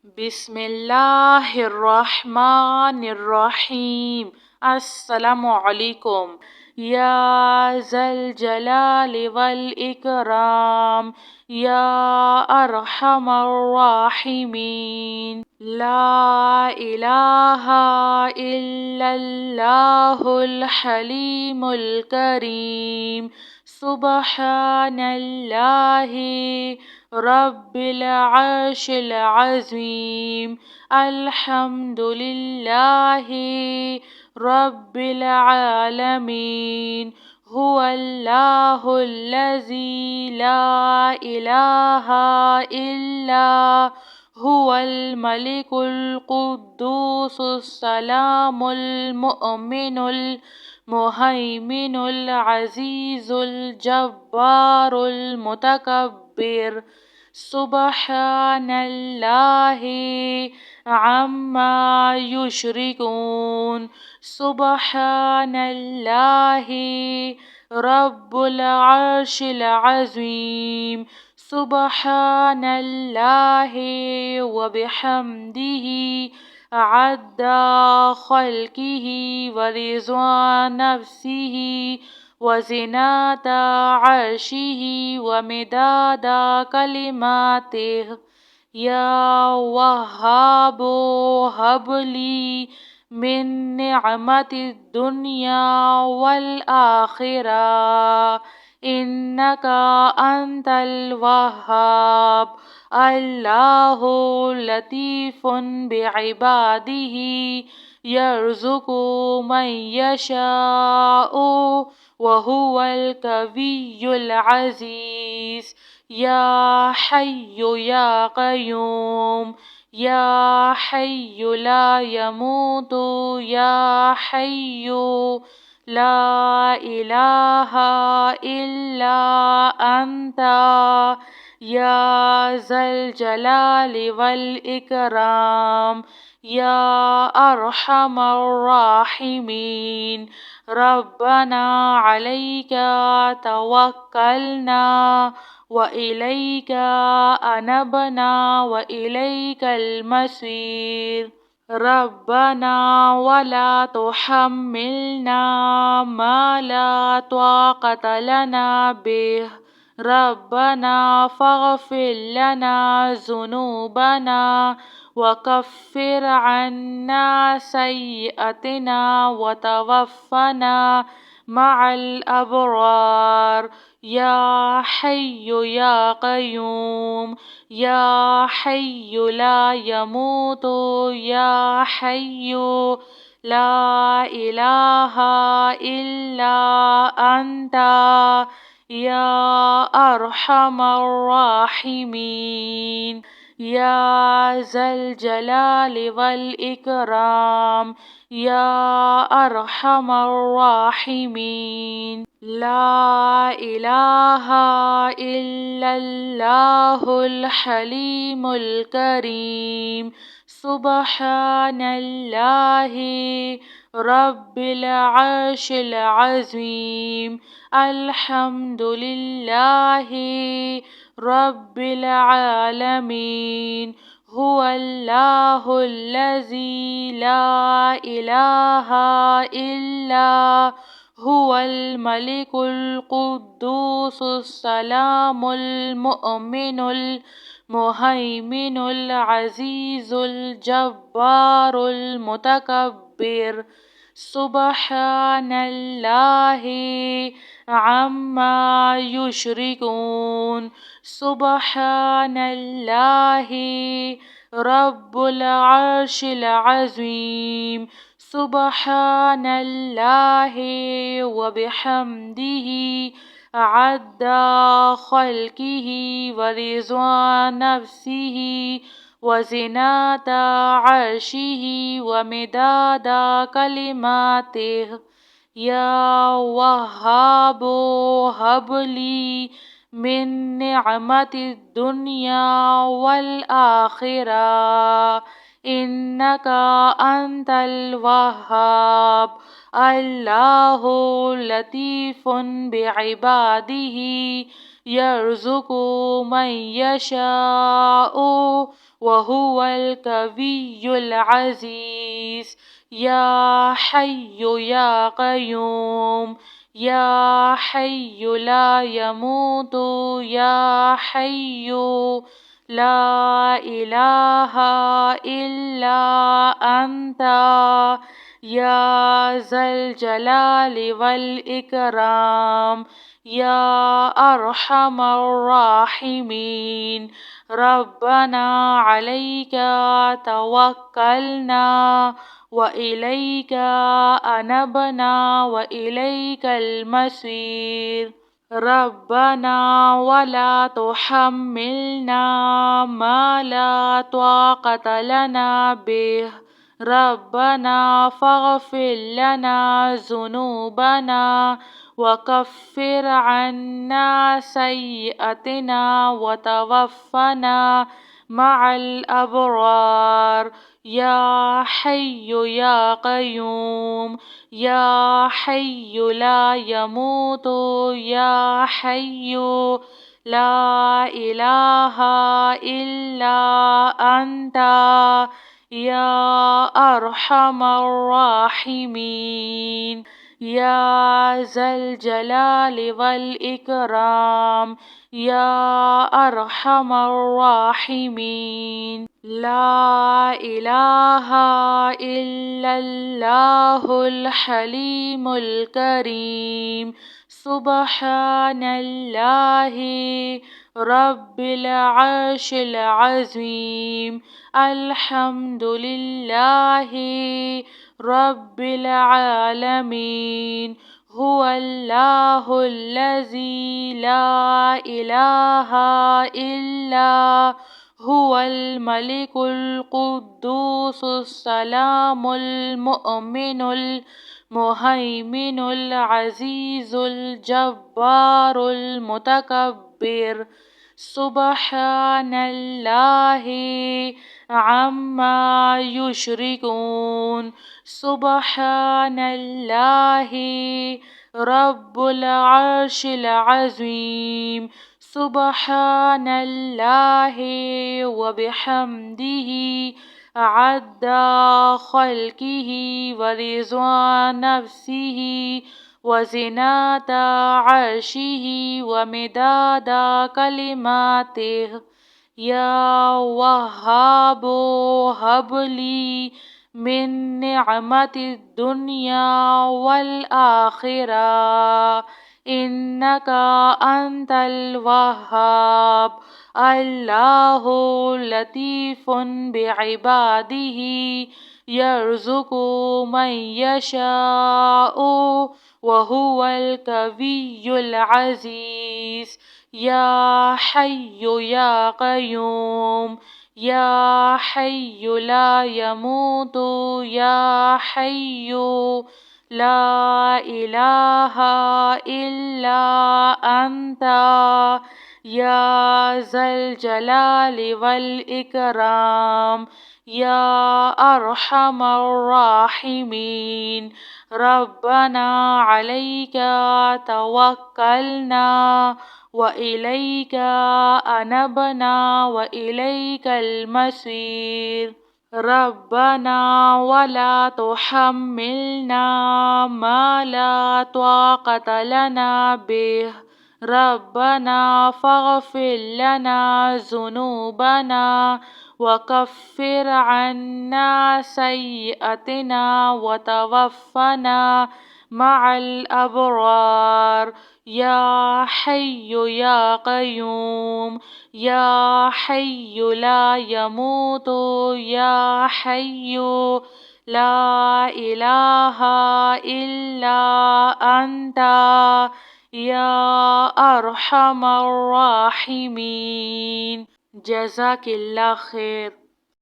बिस्मिल्लाहिर्रहमानिर्रहीम। अस्सलामुअलैकुम। या ज़ल जलाल वल इकराम या अरहमर राहिमीन। ला इलाहा इल्लल्लाहुल हलीमुल करीम। सुब्हानल्लाहि रब्बिल अर्शिल अज़ीम। अल्हम्दुलिल्लाहि रब्बिल आलमीन। हुवल्लाहुल्लज़ी ला इलाहा इल्ला हुवल मलिकुल कुद्दूसुस सलामुल मुअमिनुल मुहैमिनुल अज़ीज़ुल जब्बारुल मुतकब्बिर। सुब्हानल्लाहि अम्मा युश्रिकून। सुब्हानल्लाहि रब्बुल अर्शिल अज़ीम। सुब्हानल्लाहि व बिहम्दिही अद्दा खल्किही व रिज़्वा नफ्सिही व ज़िनाता अर्शिही व मिदादा कलिमातिह। या वहाबो हबली मिन निअमतिद दुनिया वल आखिरा इन्नका अंतल वहाब। अल्लाहु लतीफ़ुन बिइबादिही यर्ज़ुक़ु मन यशाउ व हुवल कवियुल अज़ीज़। या हय्यु या क़य्यूम या हय्यु ला यमूतु या हय्यु ला इलाहा इल्ला अंता या ज़ल जलालि वल इकराम या अरहमर राहिमीन। रब्बना अलैका तवक्कलना व इलैका अनबना व इलैकल मसीर। रब्बना वला तुहम्मिलना मा ला ताक़त लना बिह। रब्बना फ़ग़फ़िर लना ज़ुनूबना व कफ़्फ़िर अन्ना सय्यिअतिना व तवफ़्फ़ना मअल अबरार। या हय्यु या क़य्यूम या हय्यु ला यमूतु या हय्यु ला इलाहा इल्ला अंता या अरहमर राहिमीन। या ज़ल जलालि वल इकराम या अरहमर राहिमीन। ला इलाहा इल्लल्लाहुल हलीमुल करीम। सुब्हानल्लाहि रब्बिल अर्शिल अज़ीम। अल्हम्दुलिल्लाहि रब्बिल आलमीन। हुवल्लाहुल्लज़ी ला इलाहा इल्ला हुवल मलिकुल कुद्दूसुस सलामुल मुअमिनुल मुहैमिनुल अज़ीज़ुल जब्बारुल मुतकब्बिर। सुब्हानल्लाहि अम्मा युश्रिकून। सुब्हानल्लाहि रब्बुल अर्शिल अज़ीम। सुब्हानल्लाहि व बिहम्दिही अद्दा खल्किही व रिज़्वा नफ्सिही व ज़िनाता अर्शिही व मिदादा कलिमातिह। या वहाबो हबली मिन निअमतिद दुनिया वल आखिरा इन्नका अंतल वहाब। अल्लाहु लतीफ़ुन बिइबादिही यर्ज़ुक़ु मन यशाउ وهو القوي العزيز. يا حي يا قيوم، يا حي لا يموت، يا حي لا إله إلا أنت، يا ذا الجلال والإكرام، يا أرحم الراحمين. ربنا عليك توكلنا وإليك أنبنا وإليك المصير. ربنا ولا تحملنا ما لا طاقة لنا به، ربنا فاغفر لنا ذنوبنا وكفر عنا سيئاتنا وتوفنا مع الأبرار. يا حي يا قيوم، يا حي لا يموت، يا حي لا إله إلا أنت، يا أرحم الراحمين. يا ذا الجلال والإكرام، يا أرحم الراحمين. لا إله إلا الله الحليم الكريم. سبحان الله رب العرش العظيم. الحمد لله رب العالمين. هو الله الذي لا إله إلا هو الملك القدوس السلام المؤمن المهيمن العزيز الجبار المتكبر. سبحان الله عما يشركون. سبحان الله رب العرش العظيم. سبحان الله وبحمده عد خلقه ورضا نفسه وزنة عرشه ومداد كلماته. يا وهاب هب لي من نعمة الدنيا والآخرة، إنك أنت الوهاب. الله لطيف بعباده يرزق من يشاء وهو القوي العزيز. يا حي يا قيوم، يا حي لا يموت، يا حي لا إله إلا أنت، يا ذا الجلال والإكرام، يا أرحم الراحمين. ربنا عليك توكلنا وإليك أنبنا وإليك المصير. ربنا ولا تحملنا ما لا طاقة لنا به، ربنا فاغفر لنا ذنوبنا وكفر عنا سيئاتنا وتوفنا مع الأبرار. يا حي يا قيوم، يا حي لا يموت، يا حي لا إله إلا أنت، يا أرحم الراحمين. جزاك الله خير.